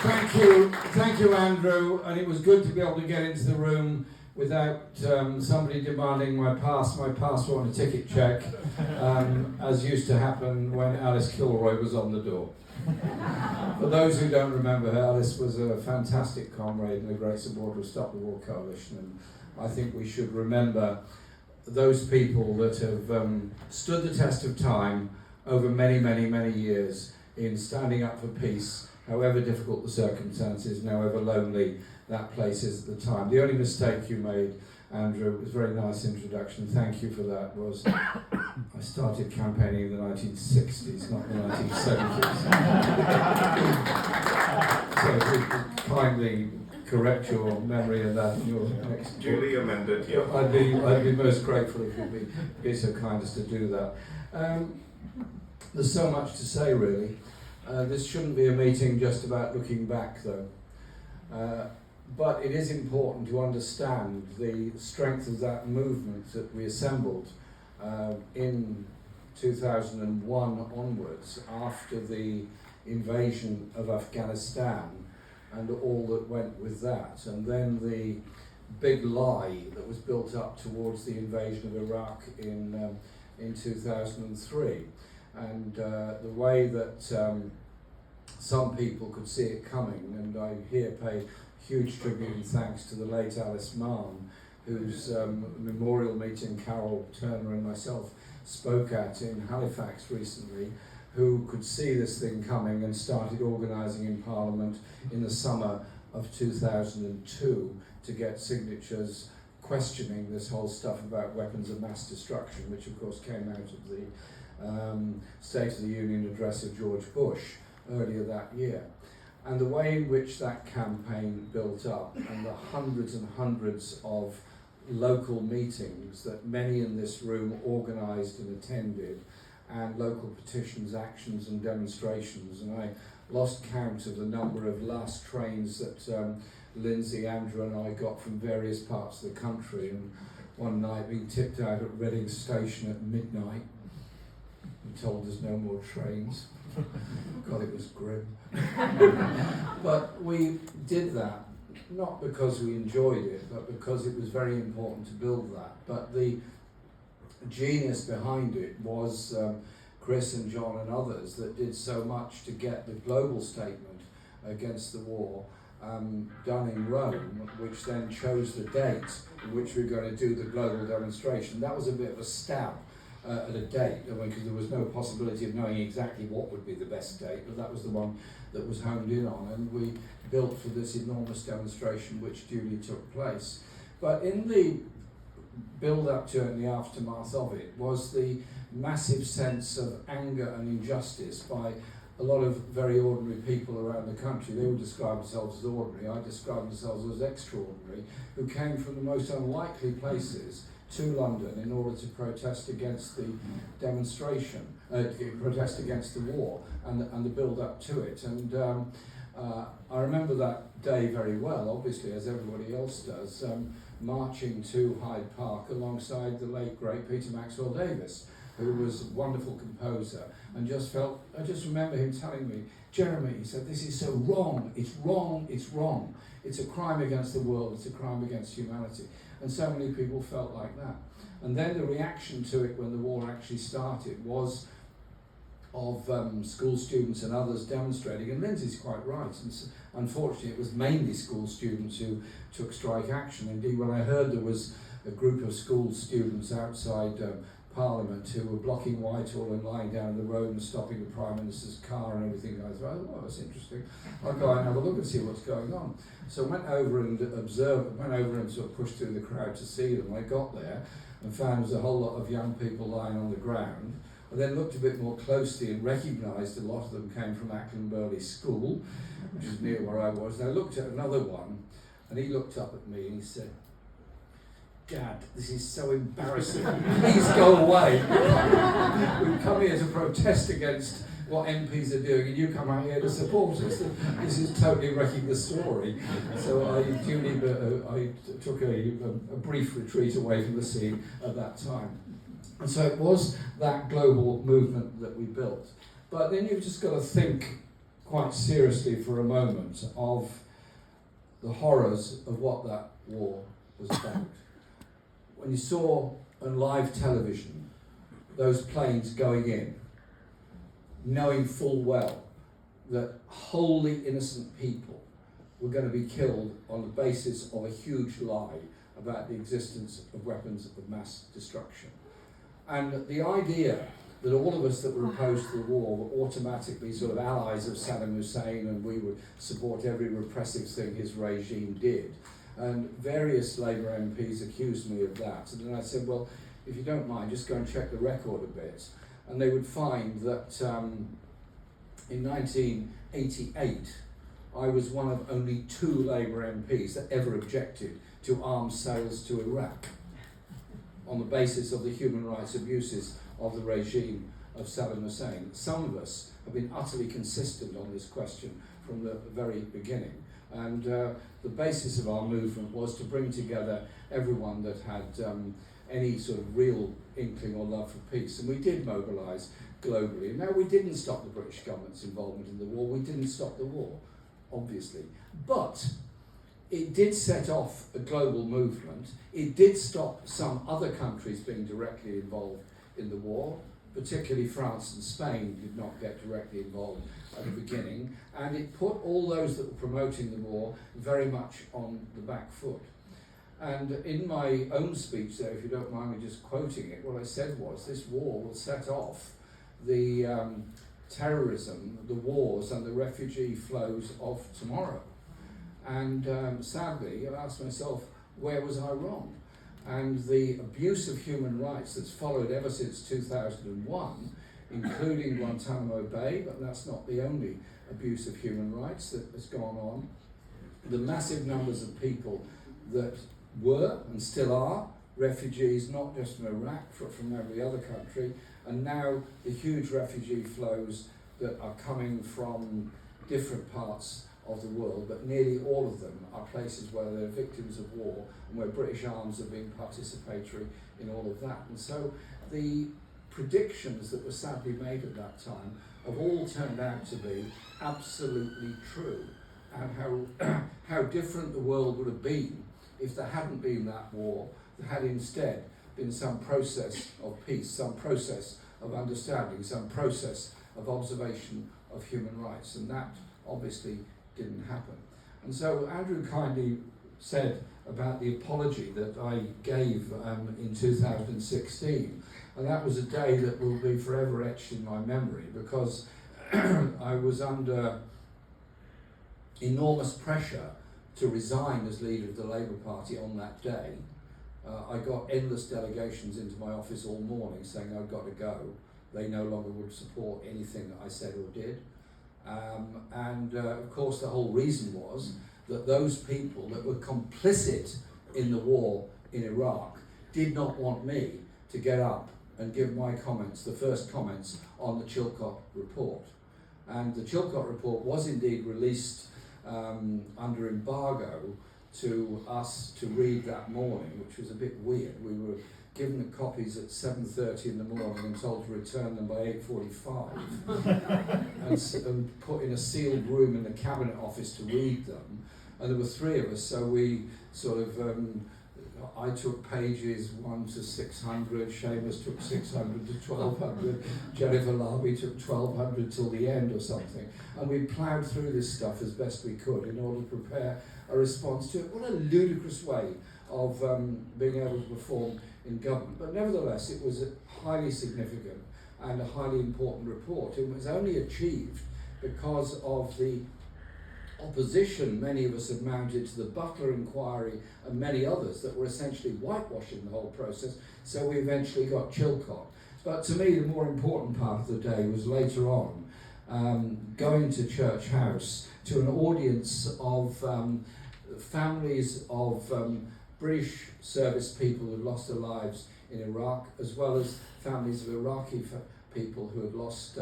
Thank you, Andrew. And it was good to be able to get into the room without somebody demanding my passport and a ticket check, as used to happen when Alice Kilroy was on the door. For those who don't remember her, Alice was a fantastic comrade and a great supporter of Stop the War Coalition, and I think we should remember those people that have stood the test of time over many, many, many years in standing up for peace, however difficult the circumstances and however lonely that place is at the time. The only mistake you made, Andrew, it was a very nice introduction, thank you for that, was I started campaigning in the 1960s, not the 1970s. So if you could kindly correct your memory of that in your next duly amended, yeah. I'd be most grateful if you'd be so kind as to do that. There's so much to say, really. This shouldn't be a meeting just about looking back, though. But it is important to understand the strength of that movement that we assembled in 2001 onwards, after the invasion of Afghanistan and all that went with that, and then the big lie that was built up towards the invasion of Iraq in 2003, and the way that some people could see it coming, and I here pay huge tribute and thanks to the late Alice Mahon, whose memorial meeting Carol Turner and myself spoke at in Halifax recently, who could see this thing coming and started organising in Parliament in the summer of 2002 to get signatures questioning this whole stuff about weapons of mass destruction, which of course came out of the State of the Union address of George Bush earlier that year. And the way in which that campaign built up, and the hundreds and hundreds of local meetings that many in this room organised and attended, and local petitions, actions and demonstrations, and I lost count of the number of last trains that Lindsay, Andrew and I got from various parts of the country, and one night being tipped out at Reading Station at midnight and told there's no more trains. God, it was grim. But we did that, not because we enjoyed it, but because it was very important to build that. But the genius behind it was Chris and John and others that did so much to get the global statement against the war done in Rome, which then chose the date in which we were going to do the global demonstration. That was a bit of a stab at a date, because there was no possibility of knowing exactly what would be the best date, but that was the one that was honed in on, and we built for this enormous demonstration which duly took place. But in the build-up to it and the aftermath of it was the massive sense of anger and injustice by a lot of very ordinary people around the country. They would describe themselves as ordinary, I describe themselves as extraordinary, who came from the most unlikely places to London in order to protest against the demonstration, protest against the war and the build-up to it. And I remember that day very well, obviously, as everybody else does, marching to Hyde Park alongside the late, great Peter Maxwell Davies, who was a wonderful composer, and I just remember him telling me, Jeremy, he said, this is so wrong, it's wrong, it's wrong. It's a crime against the world, it's a crime against humanity. And so many people felt like that. And then the reaction to it when the war actually started was of school students and others demonstrating, and Lindsay's quite right, and unfortunately it was mainly school students who took strike action. Indeed, when I heard there was a group of school students outside Parliament who were blocking Whitehall and lying down in the road and stopping the Prime Minister's car and everything, I thought, oh, that's interesting. I'll go out and have a look and see what's going on. So I went over and sort of pushed through the crowd to see them. I got there and found there was a whole lot of young people lying on the ground. I then looked a bit more closely and recognised a lot of them came from Ackland Burley School, which is near where I was. And I looked at another one, and he looked up at me and he said, Dad, this is so embarrassing. Please go away. We've come here to protest against what MPs are doing, and you come out here to support us. This is totally wrecking the story. So I took a brief retreat away from the scene at that time. And so it was that global movement that we built. But then you've just got to think quite seriously for a moment of the horrors of what that war was about. When you saw on live television those planes going in, knowing full well that wholly innocent people were going to be killed on the basis of a huge lie about the existence of weapons of mass destruction. And the idea that all of us that were opposed to the war were automatically sort of allies of Saddam Hussein and we would support every repressive thing his regime did. And various Labour MPs accused me of that. And then I said, well, if you don't mind, just go and check the record a bit. And they would find that in 1988, I was one of only 2 Labour MPs that ever objected to arms sales to Iraq on the basis of the human rights abuses of the regime of Saddam Hussein. Some of us have been utterly consistent on this question from the very beginning. And the basis of our movement was to bring together everyone that had any sort of real inkling or love for peace. And we did mobilise globally. Now, we didn't stop the British government's involvement in the war. We didn't stop the war, obviously. But it did set off a global movement. It did stop some other countries being directly involved in the war, particularly France and Spain did not get directly involved at the beginning, and it put all those that were promoting the war very much on the back foot. And in my own speech there, if you don't mind me just quoting it, what I said was, this war will set off the terrorism, the wars and the refugee flows of tomorrow. And sadly, I asked myself, where was I wrong? And the abuse of human rights that's followed ever since 2001, including Guantanamo Bay, but that's not the only abuse of human rights that has gone on. The massive numbers of people that were and still are refugees, not just from Iraq, but from every other country, and now the huge refugee flows that are coming from different parts of the world, but nearly all of them are places where they're victims of war and where British arms have been participatory in all of that. And so the predictions that were sadly made at that time have all turned out to be absolutely true, and how different the world would have been if there hadn't been that war, there had instead been some process of peace, some process of understanding, some process of observation of human rights, and that obviously didn't happen. And so Andrew kindly said about the apology that I gave in 2016, and that was a day that will be forever etched in my memory, because I was under enormous pressure to resign as leader of the Labour Party on that day. I got endless delegations into my office all morning saying I've got to go. They no longer would support anything that I said or did. Of course, the whole reason was that those people that were complicit in the war in Iraq did not want me to get up and give my comments, the first comments on the Chilcot report. And the Chilcot report was indeed released under embargo to us to read that morning, which was a bit weird. We were given the copies at 7:30 in the morning and told to return them by 8:45 and put in a sealed room in the cabinet office to read them. And there were 3 of us, so we sort of, I took pages 1 to 600, Seamus took 600 to 1200, Jennifer Larby took 1200 till the end or something. And we ploughed through this stuff as best we could in order to prepare a response to it. What a ludicrous way of being able to perform in government. But nevertheless, it was a highly significant and a highly important report. It was only achieved because of the opposition many of us had mounted to the Butler inquiry and many others that were essentially whitewashing the whole process, so we eventually got Chilcot. But to me, the more important part of the day was later on going to Church House to an audience of families of British service people who had lost their lives in Iraq, as well as families of Iraqi people who had lost,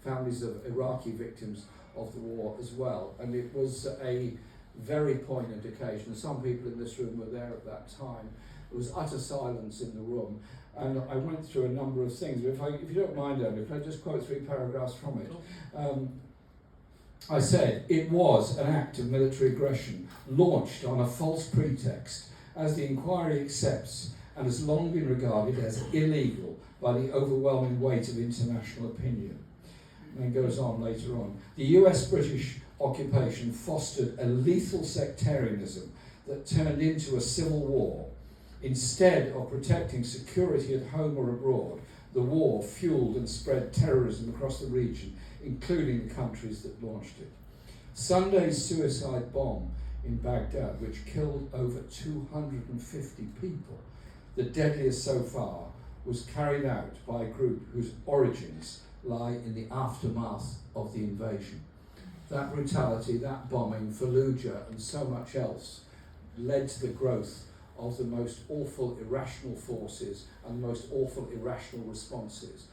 families of Iraqi victims of the war as well. And it was a very poignant occasion. Some people in this room were there at that time. There was utter silence in the room. And I went through a number of things. If you don't mind, Andy, if I just quote 3 paragraphs from it. I said it was an act of military aggression launched on a false pretext, as the inquiry accepts and has long been regarded as illegal by the overwhelming weight of international opinion. And then goes on later on. The US-British occupation fostered a lethal sectarianism that turned into a civil war. Instead of protecting security at home or abroad, the war fueled and spread terrorism across the region, including the countries that launched it. Sunday's suicide bomb in Baghdad, which killed over 250 people, the deadliest so far, was carried out by a group whose origins lie in the aftermath of the invasion. That brutality, that bombing, Fallujah and so much else led to the growth of the most awful irrational forces and the most awful irrational responses.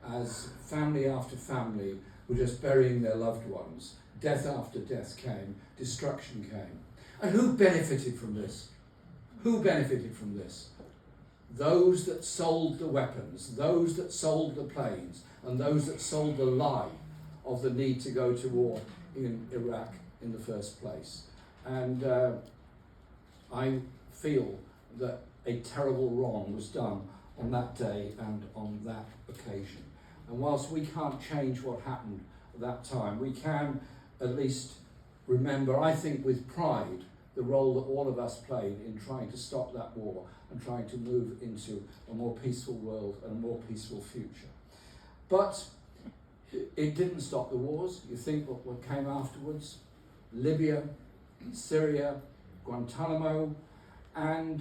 As family after family were just burying their loved ones, death after death came, destruction came. And who benefited from this? Who benefited from this? Those that sold the weapons, those that sold the planes, and those that sold the lie of the need to go to war in Iraq in the first place. And I feel that a terrible wrong was done on that day and on that occasion. And whilst we can't change what happened at that time, we can at least remember, I think with pride, the role that all of us played in trying to stop that war and trying to move into a more peaceful world and a more peaceful future. But it didn't stop the wars. You think what came afterwards? Libya, Syria, Guantanamo, and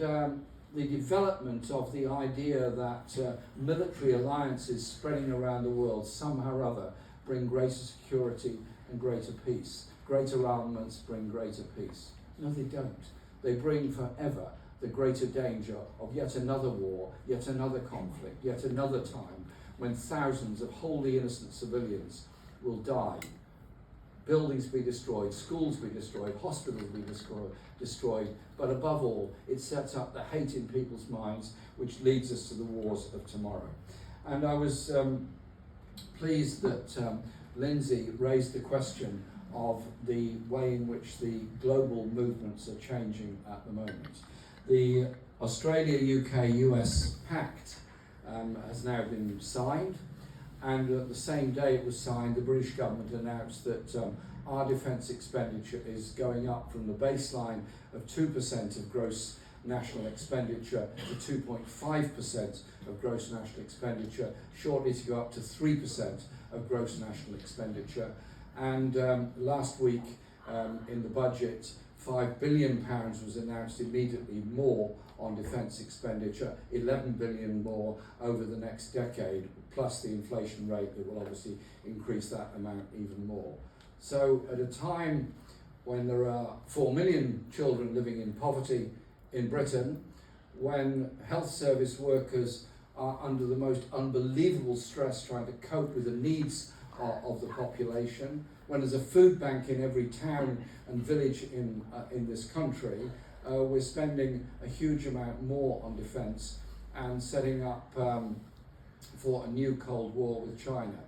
the development of the idea that military alliances spreading around the world somehow or other bring greater security and greater peace. Greater armaments bring greater peace. No, they don't. They bring forever the greater danger of yet another war, yet another conflict, yet another time when thousands of wholly innocent civilians will die. Buildings be destroyed, schools be destroyed, hospitals be destroyed, but above all, it sets up the hate in people's minds, which leads us to the wars of tomorrow. And I was pleased that Lindsay raised the question of the way in which the global movements are changing at the moment. The Australia-UK-US Pact has now been signed, and at the same day it was signed, the British government announced that our defence expenditure is going up from the baseline of 2% of gross national expenditure to 2.5% of gross national expenditure, shortly to go up to 3% of gross national expenditure. And last week in the budget, £5 billion was announced immediately more on defence expenditure, 11 billion more over the next decade, plus the inflation rate that will obviously increase that amount even more. So at a time when there are 4 million children living in poverty in Britain, when health service workers are under the most unbelievable stress trying to cope with the needs of the population, when there's a food bank in every town and village in this country, we're spending a huge amount more on defence and setting up for a new Cold War with China.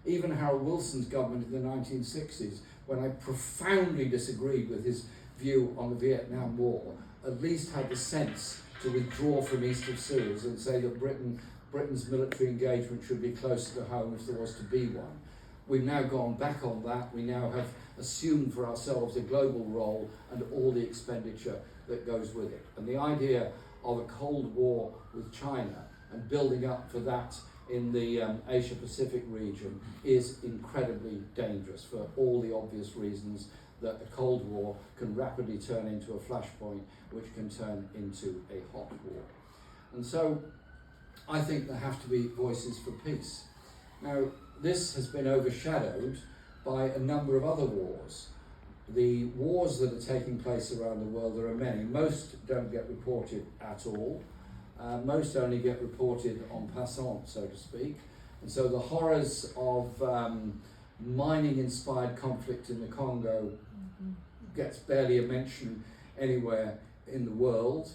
Even Harold Wilson's government in the 1960s, when I profoundly disagreed with his view on the Vietnam War, at least had the sense to withdraw from east of Suez and say that Britain's military engagement should be closer to home if there was to be one. We've now gone back on that. We now have assumed for ourselves a global role and all the expenditure that goes with it. And the idea of a Cold War with China and building up for that in the Asia-Pacific region is incredibly dangerous for all the obvious reasons that a Cold War can rapidly turn into a flashpoint, which can turn into a hot war. And so I think there have to be voices for peace. Now, this has been overshadowed by a number of other wars. The wars that are taking place around the world, there are many. Most don't get reported at all. Most only get reported en passant, so to speak. And so the horrors of mining-inspired conflict in the Congo gets barely a mention anywhere in the world.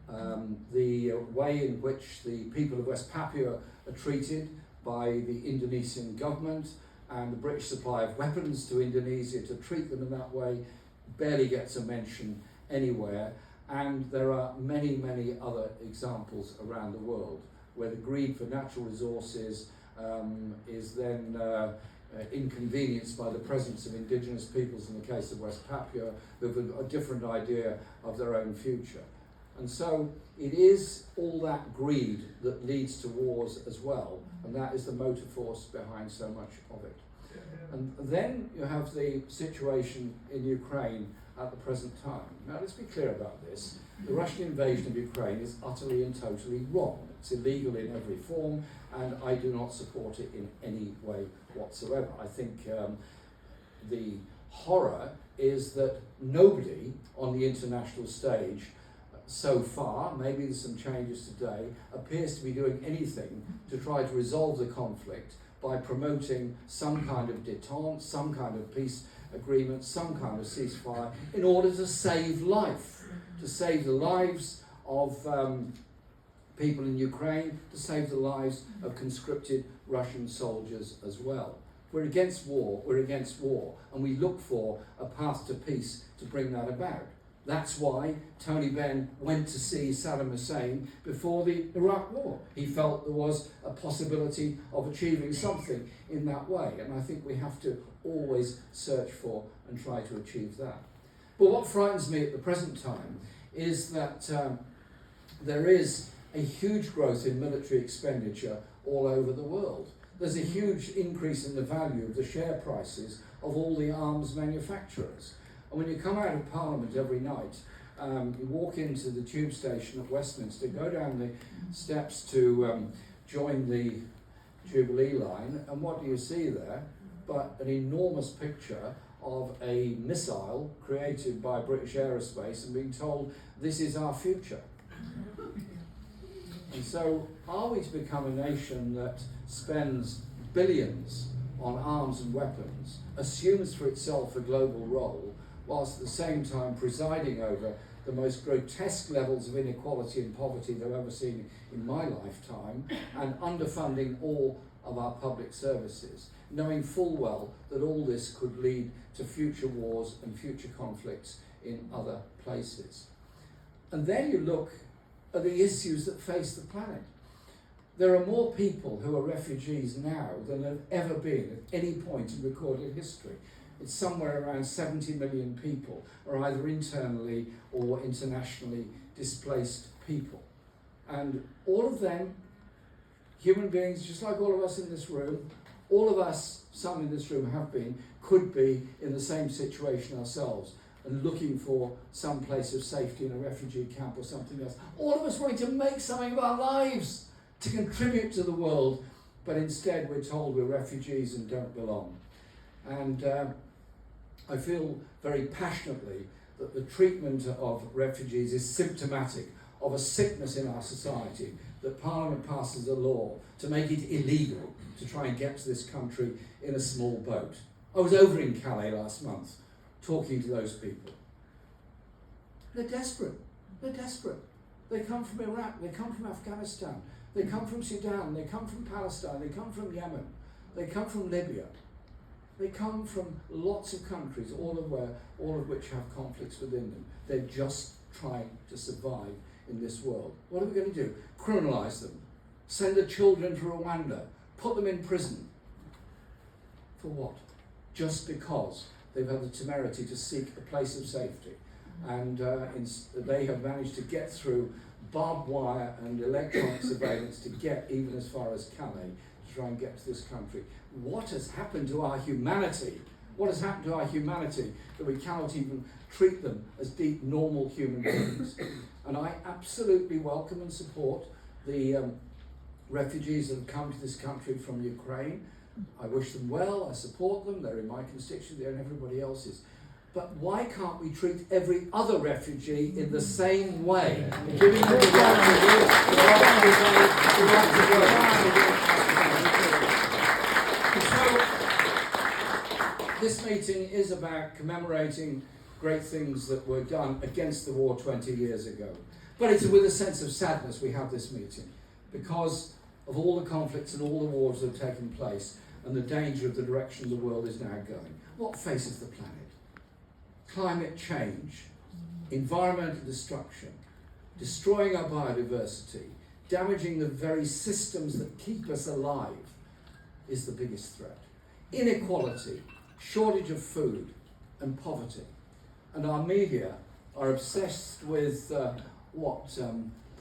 The way in which the people of West Papua are treated by the Indonesian government, and the British supply of weapons to Indonesia to treat them in that way barely gets a mention anywhere. And there are many, many other examples around the world where the greed for natural resources is then inconvenienced by the presence of indigenous peoples, in the case of West Papua, who have a different idea of their own future. And so it is all that greed that leads to wars as well, and that is the motor force behind so much of it. And then you have the situation in Ukraine at the present time. Now let's be clear about this. The Russian invasion of Ukraine is utterly and totally wrong. It's illegal in every form, and I do not support it in any way whatsoever. I think the horror is that nobody on the international stage so far, maybe there's some changes today, appears to be doing anything to try to resolve the conflict by promoting some kind of détente, some kind of peace agreement, some kind of ceasefire, in order to save life, to save the lives of people in Ukraine, to save the lives of conscripted Russian soldiers as well. We're against war, and we look for a path to peace to bring that about. That's why Tony Benn went to see Saddam Hussein before the Iraq War. He felt there was a possibility of achieving something in that way, and I think we have to always search for and try to achieve that. But what frightens me at the present time is that there is a huge growth in military expenditure all over the world. There's a huge increase in the value of the share prices of all the arms manufacturers. And when you come out of Parliament every night, you walk into the tube station at Westminster, go down the steps to join the Jubilee line, and what do you see there but an enormous picture of a missile created by British Aerospace and being told, this is our future. And so, are we to become a nation that spends billions on arms and weapons, assumes for itself a global role, whilst at the same time presiding over the most grotesque levels of inequality and poverty that I've ever seen in my lifetime, and underfunding all of our public services, knowing full well that all this could lead to future wars and future conflicts in other places? And then you look at the issues that face the planet. There are more people who are refugees now than there have ever been at any point in recorded history. It's somewhere around 70 million people are either internally or internationally displaced people. And all of them, human beings, just like all of us in this room, all of us, some in this room have been, could be in the same situation ourselves and looking for some place of safety in a refugee camp or something else. All of us wanting to make something of our lives, to contribute to the world, but instead we're told we're refugees and don't belong. And I feel very passionately that the treatment of refugees is symptomatic of a sickness in our society, that Parliament passes a law to make it illegal to try and get to this country in a small boat. I was over in Calais last month talking to those people. They're desperate. They're desperate. They come from Iraq, they come from Afghanistan, they come from Sudan, they come from Palestine, they come from Yemen, they come from Libya. They come from lots of countries, all of which have conflicts within them. They're just trying to survive in this world. What are we going to do? Criminalise them. Send their children to Rwanda. Put them in prison. For what? Just because they've had the temerity to seek a place of safety. And they have managed to get through barbed wire and electronic surveillance to get even as far as Calais to try and get to this country. What has happened to our humanity? What has happened to our humanity that we cannot even treat them as deep, normal human beings? And I absolutely welcome and support the refugees that have come to this country from Ukraine. I wish them well, I support them, they're in my constituency, they're in everybody else's. But why can't we treat every other refugee in the same way? Giving them the right to live, the right to work. So, this meeting is about commemorating great things that were done against the war 20 years ago. But it's with a sense of sadness we have this meeting, because of all the conflicts and all the wars that have taken place, and the danger of the direction the world is now going. What faces the planet? Climate change, environmental destruction, destroying our biodiversity, damaging the very systems that keep us alive is the biggest threat. Inequality, shortage of food, and poverty. And our media are obsessed with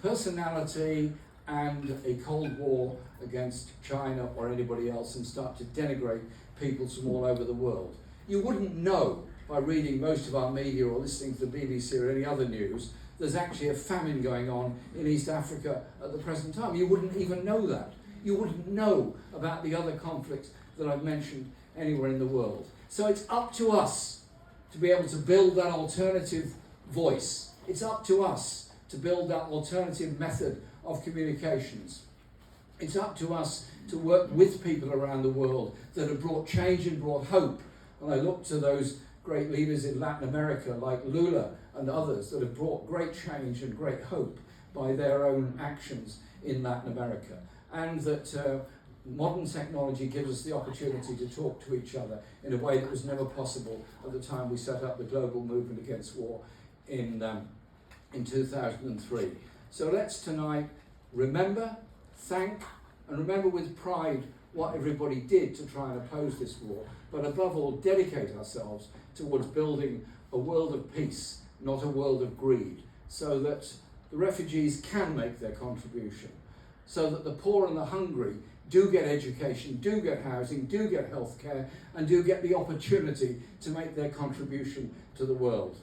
personality and a Cold War against China or anybody else, and start to denigrate people from all over the world. You wouldn't know by reading most of our media or listening to the BBC or any other news, there's actually a famine going on in East Africa at the present time. You wouldn't even know that. You wouldn't know about the other conflicts that I've mentioned anywhere in the world. So it's up to us to be able to build that alternative voice. It's up to us to build that alternative method of communications. It's up to us to work with people around the world that have brought change and brought hope. And I look to those great leaders in Latin America like Lula and others that have brought great change and great hope by their own actions in Latin America. And that modern technology gives us the opportunity to talk to each other in a way that was never possible at the time we set up the global movement against war in 2003. So let's tonight remember, thank, and remember with pride what everybody did to try and oppose this war, but above all dedicate ourselves towards building a world of peace, not a world of greed, so that the refugees can make their contribution, so that the poor and the hungry do get education, do get housing, do get healthcare, and do get the opportunity to make their contribution to the world.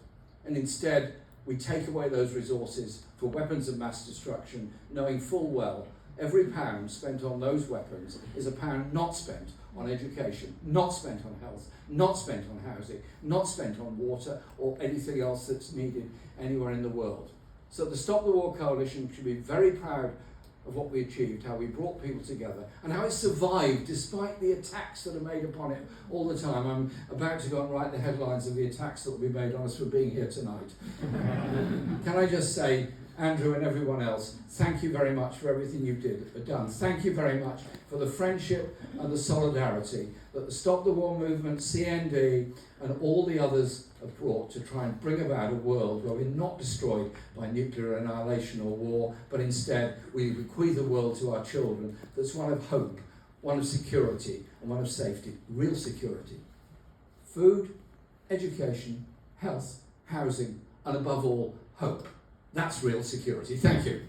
And instead, we take away those resources for weapons of mass destruction, knowing full well every pound spent on those weapons is a pound not spent on education, not spent on health, not spent on housing, not spent on water or anything else that's needed anywhere in the world. So the Stop the War Coalition should be very proud of what we achieved, how we brought people together, and how it survived despite the attacks that are made upon it all the time. I'm about to go and write the headlines of the attacks that will be made on us for being here tonight. Can I just say, Andrew and everyone else, thank you very much for everything you've done. Thank you very much for the friendship and the solidarity that the Stop the War movement, CND, and all the others have brought to try and bring about a world where we're not destroyed by nuclear annihilation or war, but instead we bequeath a world to our children that's one of hope, one of security, and one of safety, real security. Food, education, health, housing, and above all, hope. That's real security. Thank you.